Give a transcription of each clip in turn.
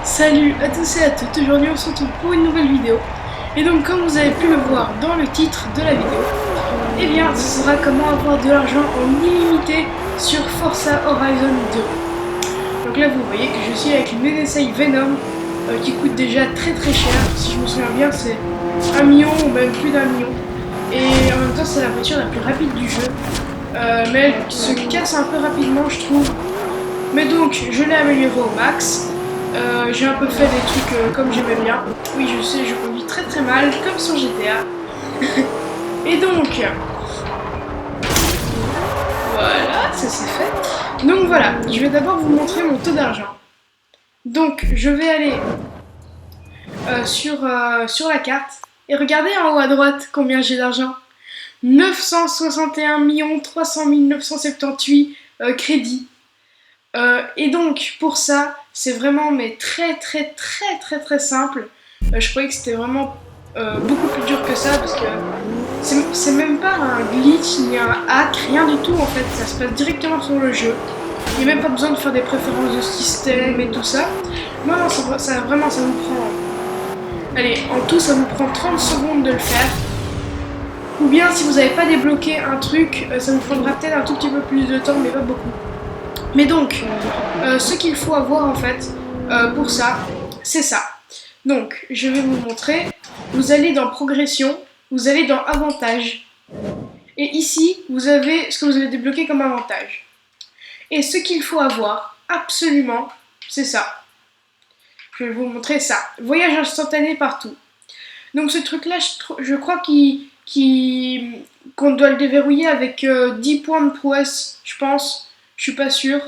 Salut à tous et à toutes, aujourd'hui on se retrouve pour une nouvelle vidéo. Et donc comme vous avez pu le voir dans le titre de la vidéo, eh bien ce sera comment avoir de l'argent en illimité sur Forza Horizon 2. Donc là vous voyez que je suis avec une NSI Venom qui coûte déjà très cher, si je me souviens bien c'est 1 million ou même plus d'1 million. Et en même temps c'est la voiture la plus rapide du jeu, mais elle se casse un peu rapidement je trouve. Mais donc je l'ai améliorée au max. J'ai un peu fait des trucs comme j'aimais bien. Oui, je sais, je conduis très mal, comme sur GTA. Et donc, voilà, ça c'est fait. Donc voilà, je vais d'abord vous montrer mon taux d'argent. Donc, je vais aller sur la carte et regardez en haut à droite combien j'ai d'argent. 961 300 978 crédits. Et donc pour ça c'est vraiment mais très simple. Je croyais que c'était vraiment beaucoup plus dur que ça parce que c'est même pas un glitch ni un hack, rien du tout en fait, ça se passe directement sur le jeu. Il n'y a même pas besoin de faire des préférences de système et tout ça. Non, ça vraiment ça vous prend. Allez, en tout ça vous prend 30 secondes de le faire. Ou bien si vous n'avez pas débloqué un truc, ça vous prendra peut-être un tout petit peu plus de temps mais pas beaucoup. Mais donc, ce qu'il faut avoir en fait pour ça, c'est ça. Donc, je vais vous montrer. Vous allez dans Progression, vous allez dans Avantages. Et ici, vous avez ce que vous avez débloqué comme avantage. Et ce qu'il faut avoir, absolument, c'est ça. Je vais vous montrer ça. Voyage instantané partout. Donc ce truc-là, je crois qu'on doit le déverrouiller avec 10 points de prouesse, je pense. Je suis pas sûre.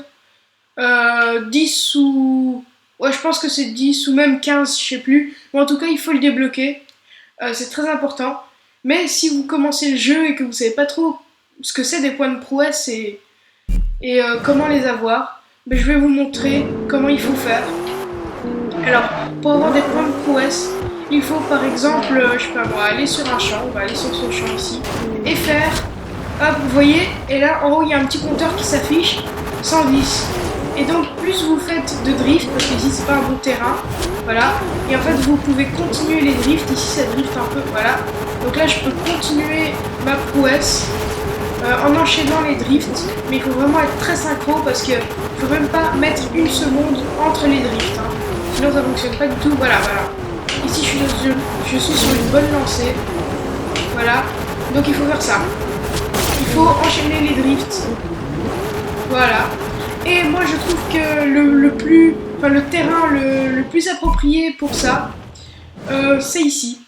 10 ou... Ouais, je pense que c'est 10 ou même 15, je sais plus. Mais en tout cas, il faut le débloquer. C'est très important. Mais si vous commencez le jeu et que vous savez pas trop ce que c'est des points de prouesse et comment les avoir, ben, je vais vous montrer comment il faut faire. Alors, pour avoir des points de prouesse, il faut par exemple, je sais pas moi, aller sur un champ, on va aller sur ce champ ici, et faire, hop, vous voyez, et là en haut il y a un petit compteur qui s'affiche, 110. Et donc plus vous faites de drift, parce qu'ici c'est pas un bon terrain, voilà, et en fait vous pouvez continuer les drifts, ici ça drift un peu, voilà. Donc là je peux continuer ma prouesse en enchaînant les drifts, mais il faut vraiment être très synchro parce qu'il faut même pas mettre une seconde entre les drifts, hein. Sinon ça fonctionne pas du tout, voilà. Ici je suis sur une bonne lancée, voilà, donc il faut faire ça. Il faut enchaîner les drifts, voilà. Et moi je trouve que le terrain le plus approprié pour ça, c'est ici.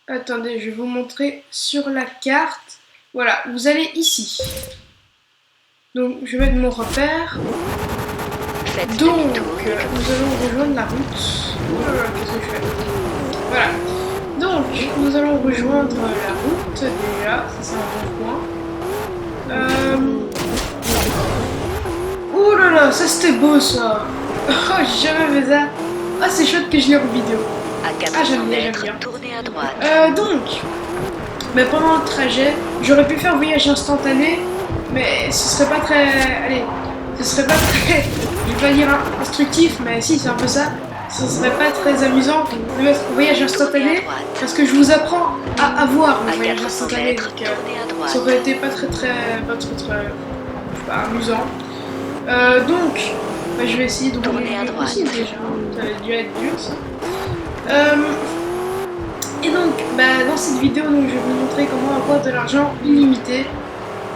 Attendez, je vais vous montrer sur la carte. Voilà, vous allez ici. Donc je vais mettre mon repère. Donc nous allons rejoindre la route. Qu'est-ce que je fais? Voilà. Donc nous allons rejoindre la route déjà, ça c'est un bon point. Oh là là, ça c'était beau ça. Oh, j'ai jamais fait ça. Ah, c'est chouette que je l'ai en vidéo. Ah, j'aime bien. Donc, mais pendant le trajet, j'aurais pu faire voyage instantané, mais ce serait pas très... Allez, ce serait pas très... Je vais pas dire instructif, mais si, c'est un peu ça. Ce serait pas très amusant de mettre voyage instantané, parce que je vous apprends à avoir le voyage instantané, donc ça aurait été pas très amusant. Donc, bah, je vais essayer de tourner à droite aussi déjà, ça va dû être dur ça. Et donc, bah, dans cette vidéo, donc, je vais vous montrer comment avoir de l'argent illimité.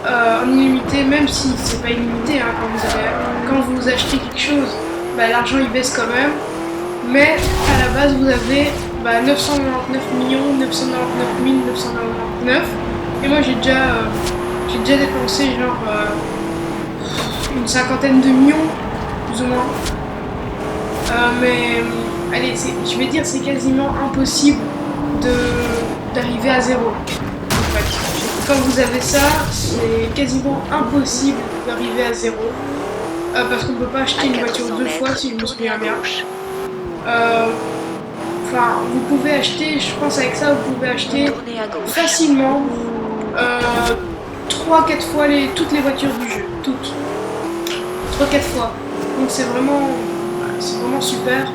En illimité, même si c'est pas illimité, hein, quand vous achetez quelque chose, bah, l'argent il baisse quand même. Mais à la base, vous avez 999 999 999. Et moi, j'ai déjà dépensé genre une cinquantaine de millions, plus ou moins. Mais allez, je vais dire c'est quasiment impossible d'arriver à zéro. En fait, quand vous avez ça, c'est quasiment impossible d'arriver à zéro. Parce qu'on ne peut pas acheter une voiture deux fois si je me souviens bien. Enfin, vous pouvez acheter, je pense avec ça, vous pouvez acheter facilement 3-4 fois toutes les voitures du jeu. Toutes. 3-4 fois. Donc c'est vraiment c'est vraiment super.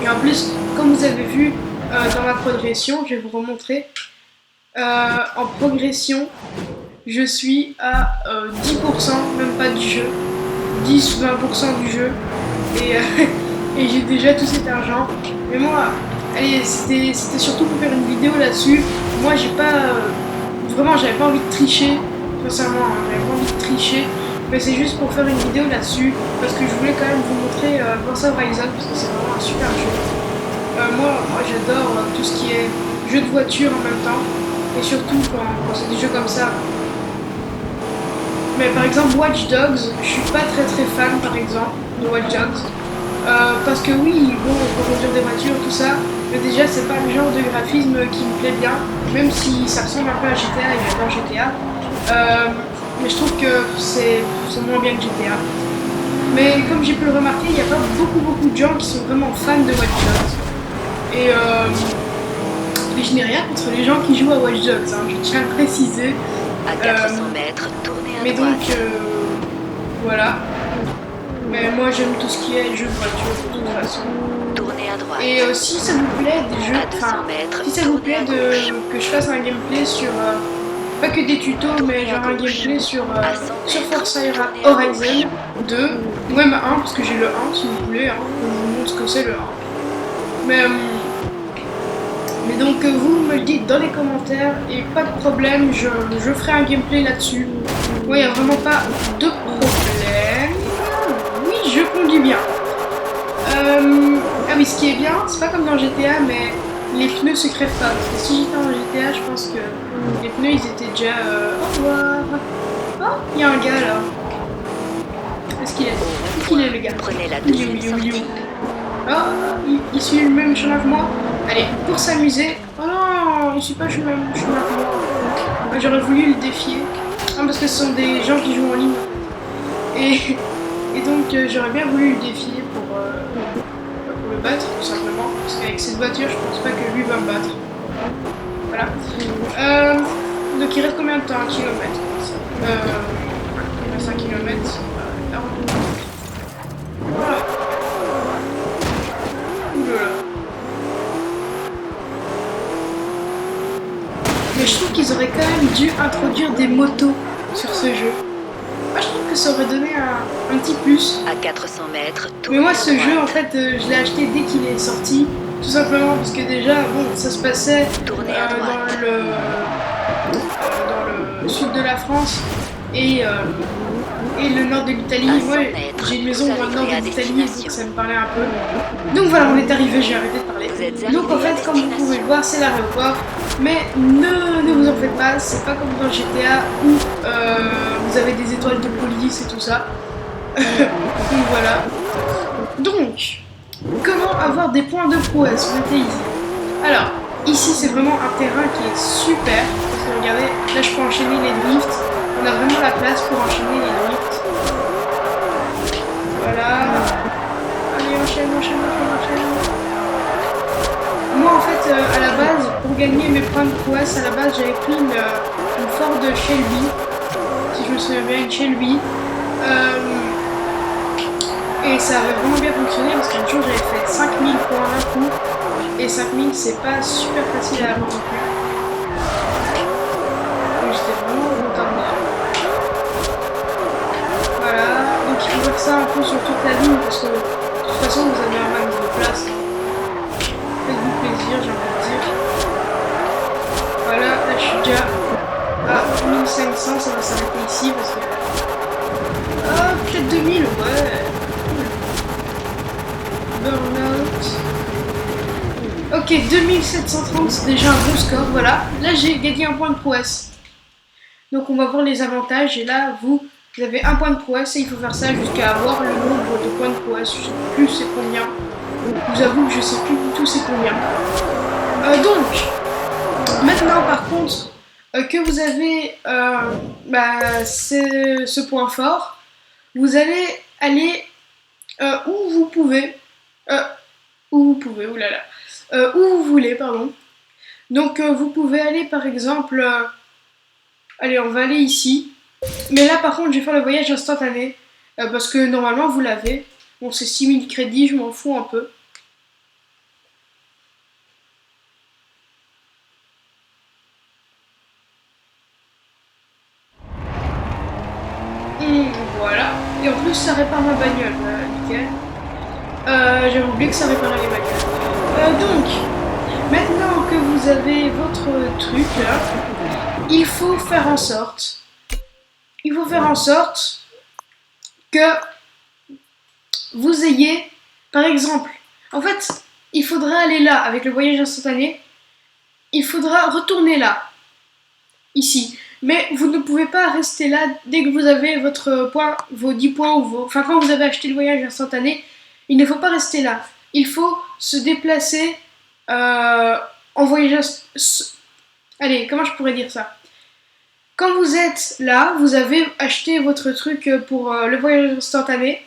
Et en plus, comme vous avez vu dans ma progression, je vais vous remontrer. En progression, je suis à 10%, même pas du jeu, 10-20% du jeu. Et, et j'ai déjà tout cet argent. Mais moi, allez, c'était surtout pour faire une vidéo là-dessus. Moi, j'ai pas... vraiment, j'avais pas envie de tricher. Sincèrement, hein, j'avais pas envie de tricher. Mais c'est juste pour faire une vidéo là-dessus. Parce que je voulais quand même vous montrer Forza Horizon. Parce que c'est vraiment un super jeu. Moi j'adore tout ce qui est jeu de voiture en même temps. Et surtout quand c'est des jeux comme ça. Mais par exemple Watch Dogs, je suis pas très fan par exemple de Watch Dogs. Parce que oui, bon, on peut conduire des voitures, tout ça, mais déjà c'est pas le genre de graphisme qui me plaît bien, même si ça ressemble un peu à GTA et j'adore GTA. Mais je trouve que c'est moins bien que GTA. Mais comme j'ai pu le remarquer, il n'y a pas beaucoup de gens qui sont vraiment fans de Watch Dogs. Et je n'ai rien contre les gens qui jouent à Watch Dogs, hein, je tiens à le préciser. À 400 mètres, tournez à mais droite. donc, voilà. Mais moi j'aime tout ce qui est jeu de voiture de toute façon. Tournez à droite. Et si ça vous plaît des jeux, À 200 mètres, si ça vous tournez plaît à gauche. que je fasse un gameplay sur, pas que des tutos, mais genre un gameplay sur Forza Horizon 2, ou même 1, parce que j'ai le 1 si vous voulez, hein, je vous montre ce que c'est le 1. Mais donc vous me le dites dans les commentaires et pas de problème, je ferai un gameplay là-dessus. Ouais, il n'y a vraiment pas de problème. Oui, je conduis bien. Ah oui, ce qui est bien, c'est pas comme dans GTA, mais les pneus se crèvent pas. Parce que si j'étais en GTA, je pense que les pneus ils étaient déjà... Au revoir. Oh, il y a un gars là. Est-ce qu'il est le gars? Prenez la deuxième sortie. Oh, il suit le même chemin que moi. Allez, pour s'amuser. Oh non, il suit pas le même chemin que moi. J'aurais voulu le défier. Ah, parce que ce sont des gens qui jouent en ligne. Et donc j'aurais bien voulu le défier pour le battre, tout simplement. Parce qu'avec cette voiture, je pense pas que lui va me battre. Voilà. Donc il reste combien de temps? 1 kilomètre. Il reste 1 kilomètre. Voilà. Oulala. Mais je trouve qu'ils auraient quand même dû introduire des motos sur ce jeu. Moi, je trouve que ça aurait donné un petit plus. À 400 mètres, mais moi, ce jeu, en fait, je l'ai acheté dès qu'il est sorti. Tout simplement parce que déjà, bon, ça se passait dans le sud de la France et le nord de l'Italie. Moi, j'ai une maison dans le nord de l'Italie, donc ça me parlait un peu. Donc voilà, on est arrivé, j'ai arrêté de parler. Donc en fait, comme vous pouvez le voir, c'est l'aéroport. Mais ne vous en faites pas, c'est pas comme dans GTA où vous avez des étoiles de police et tout ça. Donc voilà. Donc, comment avoir des points de prouesse? Mettez ici. Alors, ici c'est vraiment un terrain qui est super. Parce que regardez, là je peux enchaîner les drifts. On a vraiment la place pour enchaîner les drifts. Voilà. Allez, enchaîne. Moi en fait, à la base, pour gagner mes points de prouesse, à la base j'avais pris une Ford Shelby. Si je me souviens bien, une Shelby. Et ça avait vraiment bien fonctionné parce qu'un jour j'avais fait 5000 points d'un coup. Et 5000 c'est pas super facile à avoir non plus. Donc j'étais vraiment content de moi. Voilà, donc il faut faire ça un peu sur toute la ligne parce que de toute façon vous avez un max de place. Faites-vous plaisir, j'ai envie de dire. Voilà, là je suis déjà à 1500, ça va s'arrêter ici parce que... Ah, peut-être 2000, ouais. Burnout. Ok, 2730, c'est déjà un bon score, voilà. Là, j'ai gagné un point de prouesse. Donc, on va voir les avantages. Et là, vous avez un point de prouesse et il faut faire ça jusqu'à avoir le nombre de points de prouesse. Je sais plus c'est combien. Je vous avoue que je sais plus du tout c'est combien. Donc, maintenant, par contre, que vous avez ce point fort, vous allez aller où vous pouvez. Oulala. Où vous voulez, pardon. Donc vous pouvez aller par exemple... allez, on va aller ici. Mais là par contre, je vais faire le voyage instantané. Parce que normalement, vous l'avez. Bon, c'est 6000 crédits, je m'en fous un peu. Voilà. Et en plus, ça répare ma bagnole. Nickel. J'avais oublié que ça réparait les bagnoles. Donc, maintenant que vous avez votre truc là, il faut faire en sorte que vous ayez, par exemple, en fait, il faudra aller là avec le voyage instantané, il faudra retourner là, ici. Mais vous ne pouvez pas rester là dès que vous avez votre point, vos 10 points ou vos... Enfin, quand vous avez acheté le voyage instantané, il ne faut pas rester là. Il faut se déplacer en voyage... Allez, comment je pourrais dire ça? Quand vous êtes là, vous avez acheté votre truc pour le voyage instantané.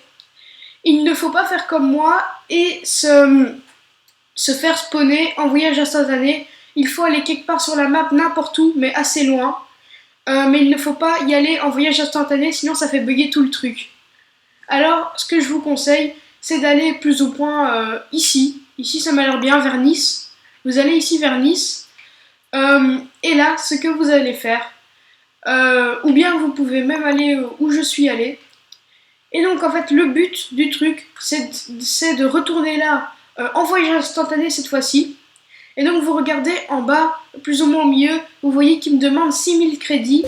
Il ne faut pas faire comme moi et se faire spawner en voyage instantané. Il faut aller quelque part sur la map, n'importe où, mais assez loin. Mais il ne faut pas y aller en voyage instantané, sinon ça fait bugger tout le truc. Alors, ce que je vous conseille, c'est d'aller plus ou moins ici. Ici, ça m'a l'air bien, vers Nice. Vous allez ici vers Nice. Et là, ce que vous allez faire, ou bien vous pouvez même aller où je suis allé. Et donc, en fait, le but du truc, c'est de retourner là en voyage instantané cette fois-ci. Et donc vous regardez en bas, plus ou moins au milieu, vous voyez qu'il me demande 6000 crédits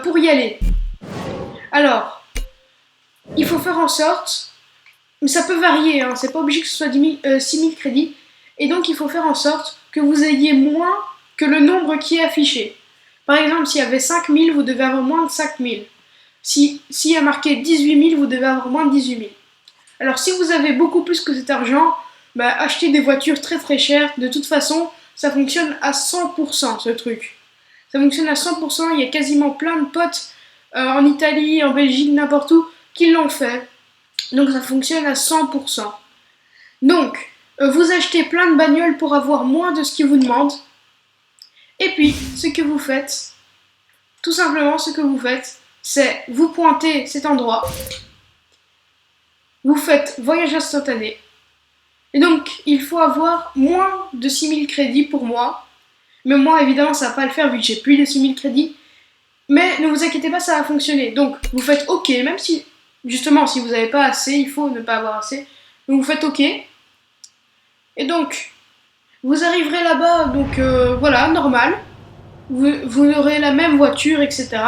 pour y aller. Alors, il faut faire en sorte, mais ça peut varier, hein, c'est pas obligé que ce soit 6000 crédits, et donc il faut faire en sorte que vous ayez moins que le nombre qui est affiché. Par exemple, s'il y avait 5000, vous devez avoir moins de 5000. S'il y a marqué 18 000, vous devez avoir moins de 18 000. Alors si vous avez beaucoup plus que cet argent, bah, achetez des voitures très très chères. De toute façon, ça fonctionne à 100% ce truc. Ça fonctionne à 100%. Il y a quasiment plein de potes en Italie, en Belgique, n'importe où, qui l'ont fait. Donc ça fonctionne à 100%. Donc, vous achetez plein de bagnoles pour avoir moins de ce qu'ils vous demandent. Et puis, ce que vous faites, tout simplement ce que vous faites, c'est vous pointez cet endroit. Vous faites voyage instantané. Et donc, il faut avoir moins de 6000 crédits pour moi. Mais moi, évidemment, ça va pas le faire vu que j'ai plus de 6000 crédits. Mais ne vous inquiétez pas, ça va fonctionner. Donc, vous faites OK, même si, justement, si vous n'avez pas assez, il faut ne pas avoir assez. Donc, vous faites OK. Et donc, vous arriverez là-bas, donc voilà, normal. Vous aurez la même voiture, etc.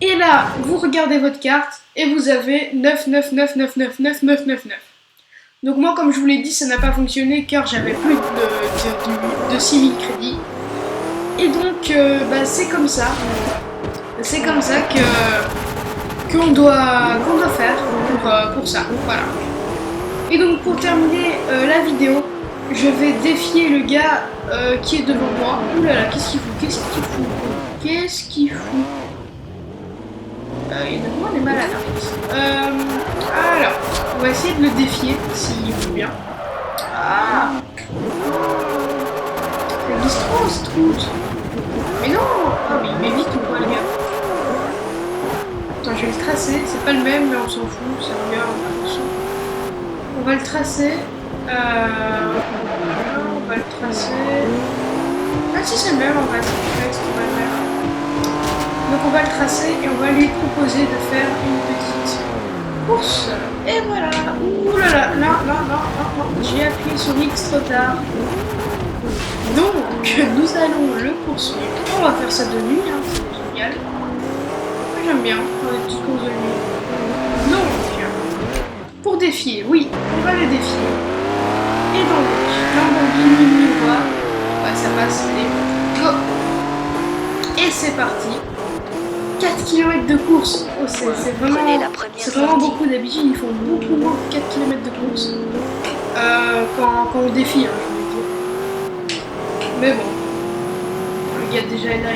Et là, vous regardez votre carte et vous avez 999999999. Donc moi, comme je vous l'ai dit, ça n'a pas fonctionné car j'avais plus de 6000 crédits. Et donc, bah, c'est comme ça. C'est comme ça qu'on doit faire pour ça. Voilà. Et donc, pour terminer la vidéo, je vais défier le gars qui est devant moi. Ouh là là, qu'est-ce qu'il fout? Il me demande des malades. Alors, on va essayer de le défier s'il veut bien. Ah, ça glisse trop, ce truc. Mais non. Ah oui, mais vite ou quoi, les gars? Attends, je vais le tracer. C'est pas le même, mais on s'en fout. Ça revient on va le tracer. On va le tracer. Ah si, c'est le même en fait. On va le faire. Donc on va le tracer et on va lui proposer de faire une petite course. Et voilà. Ouh là là, non. J'ai appuyé sur X trop tard. Donc nous allons le poursuivre. On va faire ça de nuit, hein, c'est génial. Moi j'aime bien faire des petites courses de nuit. Donc, pour défier, oui, on va le défier. Et donc, Lamborghini Miura, ouais, ça passe, allez, go. Et c'est parti. 4 km de course, oh, c'est vraiment beaucoup. D'habitude ils font beaucoup moins que 4 km de course quand on défie, hein, je veux dire. Mais bon, le gars déjà là,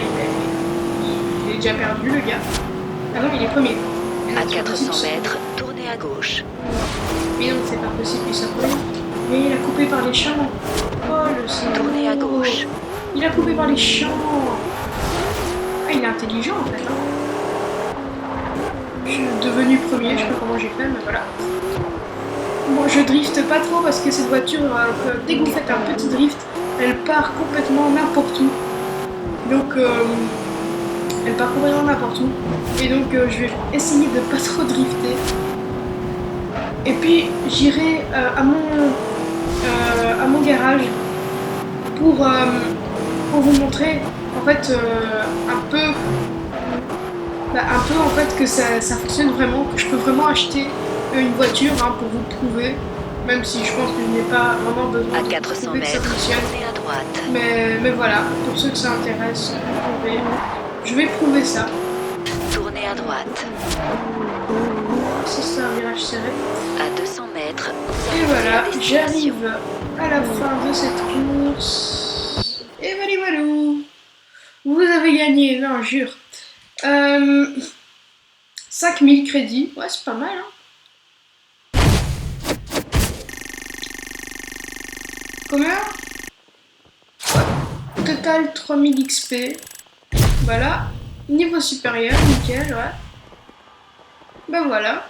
il est déjà perdu, le gars. Ah non, il est premier. À 400 mètres, tournez à gauche. Mais non, c'est pas possible, il s'appelle. Mais il a coupé par les champs. Oh le salaud. Tournez à gauche. Il a coupé par les champs. Ah, il est intelligent en fait. Hein. Je suis devenu premier, je sais pas comment j'ai fait, mais voilà. je drifte pas trop parce que cette voiture, dès que vous faites un petit drift, elle part complètement n'importe où. Donc, elle part complètement n'importe où. Et donc, je vais essayer de pas trop drifter. Et puis, j'irai à mon garage pour vous montrer en fait un peu en fait que ça fonctionne vraiment, que je peux vraiment acheter une voiture pour vous prouver, même si je pense que je n'ai pas vraiment besoin À de 400 prouver que ça mètres, fonctionne. tournez à droite. Mais voilà, pour ceux que ça intéresse, je vais prouver ça. Tournez à droite. Ça c'est un virage serré. À 200 mètres, vous Et arrivez voilà, à destination. j'arrive à la fin de cette course. Et voilà, vous avez gagné, non, jure. 5000 crédits, ouais, c'est pas mal, hein. Combien? Total 3000 XP. Voilà. Niveau supérieur, nickel, ouais. Ben voilà.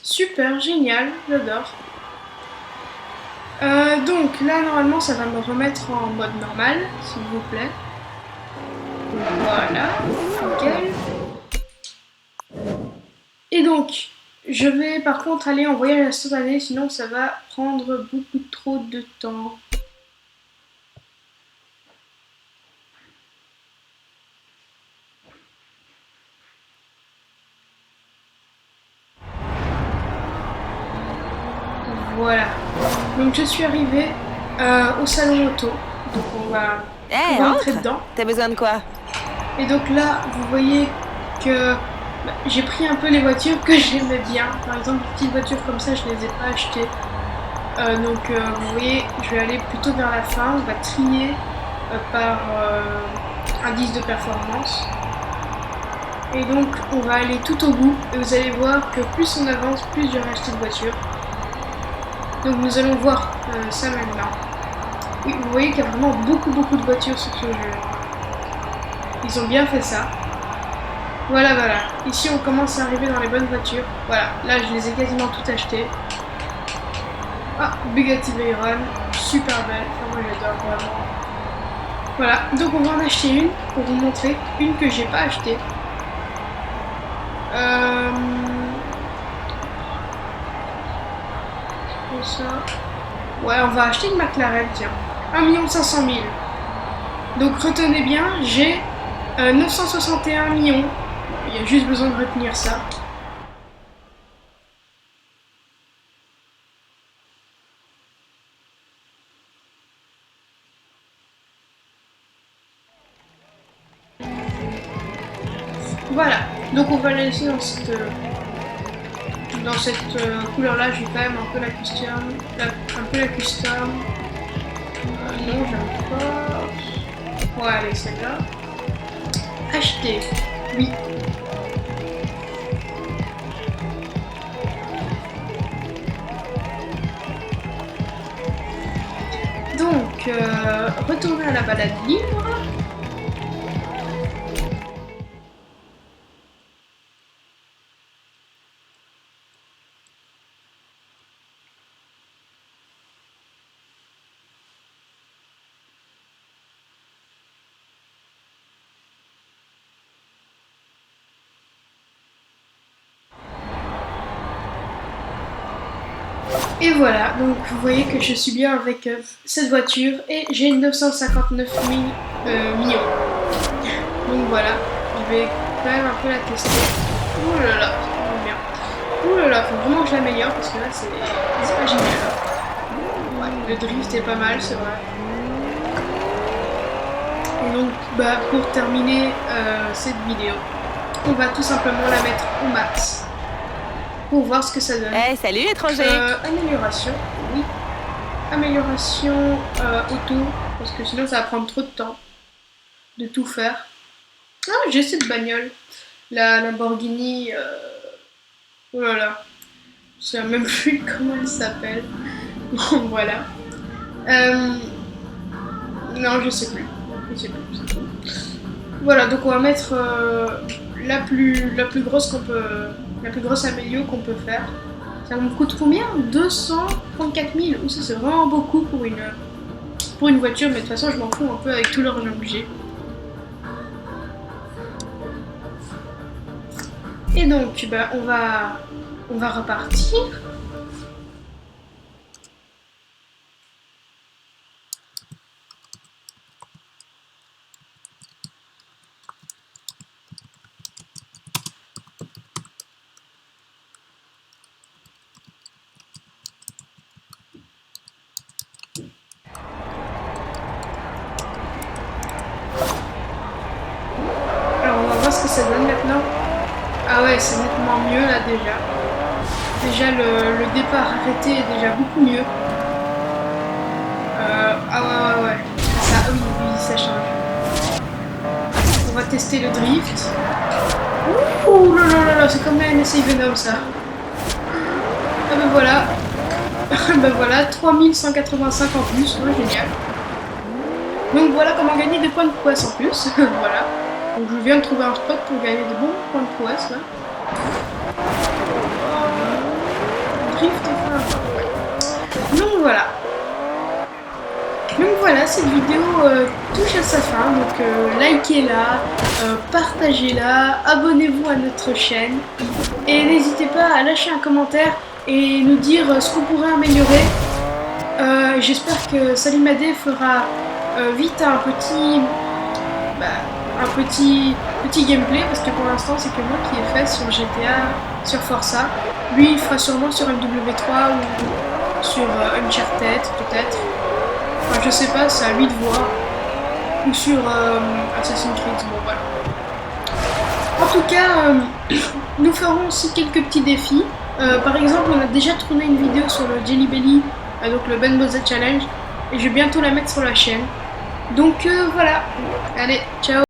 Super, génial, j'adore. Donc là, normalement, ça va me remettre en mode normal, s'il vous plaît. Voilà, nickel. Et donc, je vais par contre aller en voyage instantané, sinon ça va prendre beaucoup trop de temps. Voilà. Donc je suis arrivée au salon auto. Donc on va rentrer dedans. T'as besoin de quoi? Et donc là, vous voyez que j'ai pris un peu les voitures que j'aimais bien. Par exemple, les petites voitures comme ça, je les ai pas achetées. Donc vous voyez, je vais aller plutôt vers la fin. On va trier par indice de performance. Et donc on va aller tout au bout. Et vous allez voir que plus on avance, plus je vais acheter de voitures. Donc nous allons voir ça maintenant. Oui, vous voyez qu'il y a vraiment beaucoup de voitures sur ce jeu. Ils ont bien fait ça. Voilà. Ici on commence à arriver dans les bonnes voitures. Voilà, là je les ai quasiment toutes achetées. Ah, Bugatti Veyron, super belle. Enfin, moi j'adore vraiment. Voilà, donc on va en acheter une pour vous montrer. Une que j'ai pas achetée. Ça. Ouais, on va acheter une McLaren, tiens. 1 500 000. Donc retenez bien, j'ai 961 millions. Il y a juste besoin de retenir ça. Voilà, donc on va la laisser dans cette couleur-là. J'ai quand même un peu la custom. Non, j'aime pas. Ouais, allez, celle-là. Acheter. Oui. Donc, retourner à la balade libre. Et voilà, donc vous voyez que je suis bien avec cette voiture et j'ai 959 millions. Donc voilà, je vais quand même un peu la tester. Ouh là là, c'est vraiment bien. Ouh là là, faut vraiment que je l'améliore parce que là c'est pas génial. Ouais, le drift est pas mal, c'est vrai. Et donc pour terminer cette vidéo, on va tout simplement la mettre au max. Pour voir ce que ça donne. Hey, salut l'étranger. Amélioration, oui. Amélioration auto, parce que sinon ça va prendre trop de temps de tout faire. Ah, j'ai cette bagnole, la Lamborghini. Oh là là, je sais même plus comment elle s'appelle. Bon, voilà. Non, je sais plus. C'est tout. Voilà, donc on va mettre la plus grosse qu'on peut. La plus grosse amélio qu'on peut faire. Ça me coûte combien? 234 000. Ou ça c'est vraiment beaucoup pour une voiture, mais de toute façon je m'en fous un peu avec tout l'argent que j'ai. Et donc bah, on va repartir. Alors on va voir ce que ça donne maintenant. Ah ouais, c'est nettement mieux là déjà. Déjà le départ arrêté est déjà beaucoup mieux. Ah ouais. Ça, oui, ça change. On va tester le drift. Ouh là, c'est comme un essai Venom ça. Ah ben voilà. Ben voilà, 3185 en plus, ouais, génial. Donc voilà comment gagner des points de prouesse en plus. Voilà. Donc je viens de trouver un spot pour gagner de bons points de prouesse là. Drift enfin. Ouais. Donc voilà, cette vidéo touche à sa fin. Donc likez-la, partagez-la, abonnez-vous à notre chaîne. Et n'hésitez pas à lâcher un commentaire et nous dire ce qu'on pourrait améliorer. J'espère que Salimadé fera vite un petit gameplay, parce que pour l'instant c'est que moi qui ai fait sur GTA, sur Forza. Lui il fera sûrement sur MW3 ou sur Uncharted peut-être. Enfin je sais pas, c'est à lui de voir. Ou sur Assassin's Creed, bon voilà. En tout cas, nous ferons aussi quelques petits défis. Par exemple, on a déjà tourné une vidéo sur le Jelly Belly, donc le Ben Bozet Challenge, et je vais bientôt la mettre sur la chaîne. Donc voilà, allez, ciao!